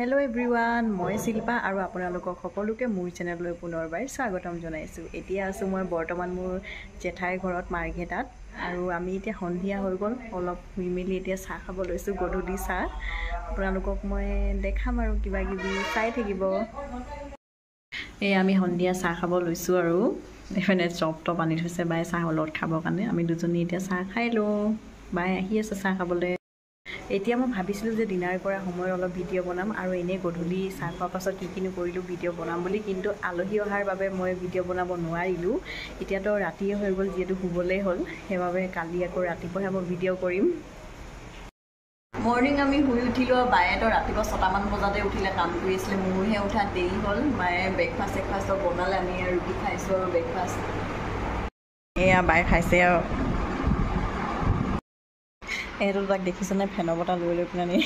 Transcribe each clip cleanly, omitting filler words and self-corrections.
Hello everyone, মই শিল্পা আৰু আপোনালোকক সকলোকে মোৰ চেনেললৈ পুনৰবাৰ স্বাগতম জনাইছো। এতিয়া আছো মই বৰ্তমান মোৰ জেঠাইৰ ঘৰত মাৰ্ঘেটাত আৰু আমি এতিয়া সন্ধিয়া হৈ গ'ল অলপ শুই মেলি এতিয়া চাহ খাব লৈছো গধূলি চাহ। আপোনালোকক মই দেখাম আৰু কিবা কিবি চাই থাকিব। এই আমি সন্ধিয়া চাহ খাব লৈছো আৰু এফানে চপটো পানী থৈছে বাই চাহ লগত খাবৰ কাৰণে আমি দুজনী এতিয়া চাহ খাই লো। বাই আহি আছে চাহ খাবলৈ। এতিয়া মই ভাবিছিলো যে ডিনাৰ কৰা সময়ত অলপ ভিডিঅ' বনাম আৰু এনে গধূলি চাহ খোৱাৰ পাছত কিকিনো কৰিলো ভিডিঅ' বনাম বুলি, কিন্তু আলহী অহাৰ বাবে মই ভিডিঅ' বনাব নোৱাৰিলো। এতিয়াতো ৰাতিয়ে হৈ গ'ল যিহেতু শুবলৈ হ'ল, সেইবাবে কালি আকৌ ৰাতিপুৱাহে মই ভিডিঅ' কৰিম। মৰ্নিং আমি শুই উঠিলো, বায়েতো ৰাতিপুৱা 6টামান বজাতে উঠিলে কাম কৰি আছিলে, মোৰহে উঠাত দেৰি হ'ল। মায়ে ব্ৰেকফাষ্ট বনালে, আমি ৰুটি খাইছোঁ আৰু ব্ৰেকফাষ্ট এয়া বায়ে খাইছে আৰু এইটো তাক দেখিছেনে ফেনৰ বতাহ লৈ পিনে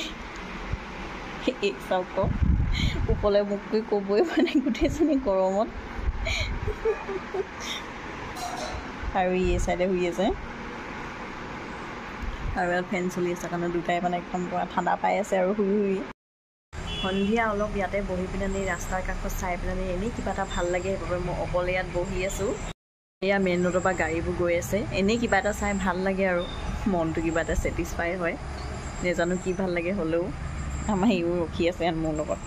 এই চাওক ওপৰলৈ মোক কৰি ক'বই মানে গোটেইজনী গৰমত আৰু এই চাইডে শুই আছে আৰু ইয়াত ফেন চলি আছে কাৰণে দুটাই মানে একদম পুৰা ঠাণ্ডা পাই আছে আৰু শুই শুই। সন্ধিয়া অলপ ইয়াতে বহি পিনে ৰাস্তাৰ কাষত চাই পিনে এনেই কিবা এটা ভাল লাগে, সেইবাবে মই অকলে ইয়াত বহি আছোঁ। এয়া মেইন ৰোডৰ পৰা গাড়ীবোৰ গৈ আছে, এনেই কিবা এটা চাই ভাল লাগে আৰু মনটো কিবা এটা ছেটিছফাই হয়, নেজানো কি ভাল লাগে। হ'লেও আমাৰ ইও ৰখি আছে মোৰ লগত।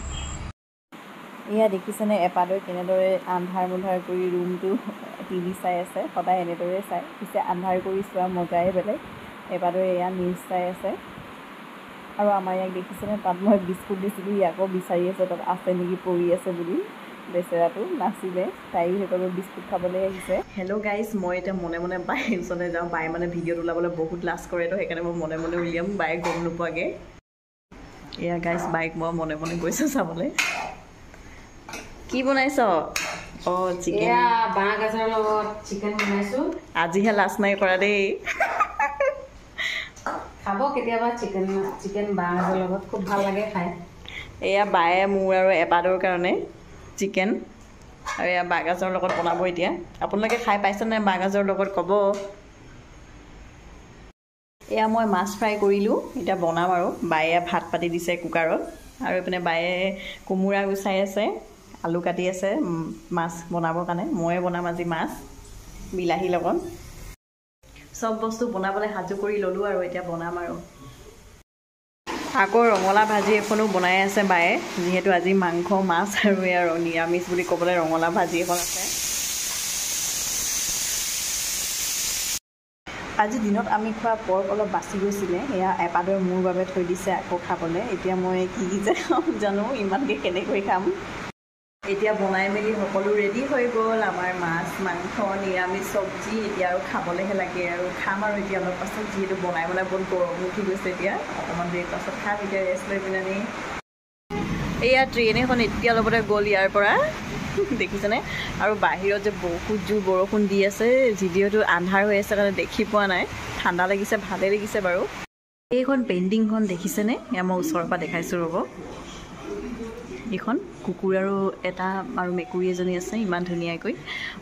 এয়া দেখিছেনে এপাদৈ কেনেদৰে আন্ধাৰ মুন্ধাৰ কৰি ৰুমটো টিভি চাই আছে, সদায় এনেদৰে চাই, পিছে আন্ধাৰ কৰি চোৱা মজাই বেলেগ। এপাদৈ এয়া নিউজ চাই আছে আৰু আমাৰ ইয়াক দেখিছেনে তাত মই বিস্কুট দিছিলোঁ, ইয়াকো বিচাৰি আছে তাত আছে নেকি পৰি আছে বুলি। বেচেৰাটো নাছিলে, তাই সেইবাবে বিস্কুট খাবলৈ আহিছে। হেল্ল' গাইজ, মই এতিয়া মনে মনে বাই ওচৰলৈ যাওঁ। বাই মানে ভিডিঅ'ত ওলাবলৈ বহুত লাজ কৰে, তো সেইকাৰণে মই মনে মনে উলিয়াম বায়ে গম নোপোৱাকৈ। এয়া গাইজ বাইক মই মনে মনে গৈছোঁ চাবলৈ। কি বনাইছ? অঁ চিকেন, বাঁহ গাজৰ লগত চিকেন বনাইছোঁ। আজিহে লাজ নাই কৰা দেই। খাব কেতিয়াবা চিকেন বাঁহ গাজৰ লগত, খুব ভাল লাগে খাই। এয়া বায়ে মোৰ আৰু এপাদৰ কাৰণে চিকেন আৰু এয়া বাঁহগাজৰ লগত বনাব। এতিয়া আপোনালোকে খাই পাইছে নাই বাঁহগাজৰ লগত ক'ব। এয়া মই মাছ ফ্ৰাই কৰিলোঁ, এতিয়া বনাম আৰু বায়ে ভাত পাতি দিছে কুকাৰত আৰু এইপিনে বায়ে কোমোৰা গুচাই আছে, আলু কাটি আছে মাছ বনাবৰ কাৰণে। ময়ে বনাম আজি মাছ বিলাহীৰ লগত। চব বস্তু বনাবলৈ সাজু কৰি ল'লোঁ আৰু এতিয়া বনাম আৰু। আকৌ ৰঙালাও ভাজি এখনো বনাই আছে বায়ে, যিহেতু আজি মাংস মাছ আৰু আৰু নিৰামিষ বুলি ক'বলৈ ৰঙালাও ভাজি এখন আছে। আজি দিনত আমি খোৱা পৰ্ক অলপ বাচি গৈছিলে, সেয়া এপাদৰ মোৰ বাবে থৈ দিছে আকৌ খাবলৈ। এতিয়া মই কি যে খাম জানো, ইমানকৈ কেনেকৈ খাম। এতিয়া বনাই মেলি সকলো ৰেডি হৈ গ'ল, আমাৰ মাছ মাংস নিৰামিষ চব্জি। এতিয়া আৰু খাবলৈহে লাগে আৰু খাম আৰু এতিয়া অলপ পাছত, যিহেতু বনাই বহুত গৰম উঠি গৈছে। এতিয়া অকণমান দেৰি পাছত খাম, এতিয়া ৰেষ্ট লৈ পিনে। এয়া ট্ৰেইন এখন এতিয়া অলপতে গ'ল ইয়াৰ পৰা, দেখিছেনে? আৰু বাহিৰত যে বহুত জোৰ বৰষুণ দি আছে, যিহেতু আন্ধাৰ হৈ আছে কাৰণে দেখি পোৱা নাই। ঠাণ্ডা লাগিছে, ভালেই লাগিছে বাৰু। এইখন পেইণ্টিংখন দেখিছেনে? এয়া মই ওচৰৰ পৰা দেখাইছোঁ ৰ'ব। এইখন কুকুৰ আৰু এটা আৰু মেকুৰী এজনী আছে, ইমান ধুনীয়াকৈ।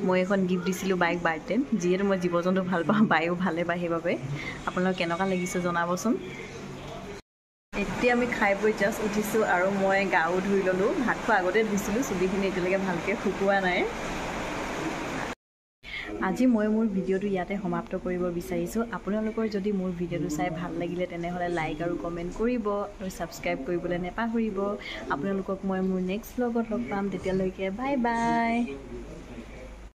মই এইখন গিফ্ট দিছিলোঁ বাইক বাৰ্থডেত, যিহেতু মই জীৱ জন্তু ভাল পাওঁ, বায়ো ভালে পায়, সেইবাবে। আপোনালোক কেনেকুৱা লাগিছে জনাবচোন। এতিয়া আমি খাই বৈ জাষ্ট উঠিছোঁ আৰু মই গাও ধুই ল'লোঁ। ভাত খোৱা আগতে ধুইছিলোঁ, চুলিখিনি এতিয়ালৈকে ভালকৈ শুকোৱা নাই। আজি মই মোৰ ভিডিঅ'টো ইয়াতে সমাপ্ত কৰিব বিচাৰিছোঁ। আপোনালোকৰ যদি মোৰ ভিডিঅ'টো চাই ভাল লাগিলে তেনেহ'লে লাইক আৰু কমেণ্ট কৰিব আৰু ছাবস্ক্ৰাইব কৰিবলৈ নেপাহৰিব। আপোনালোকক মই মোৰ নেক্সট ভ্লগত লগ পাম, তেতিয়ালৈকে বাই বাই।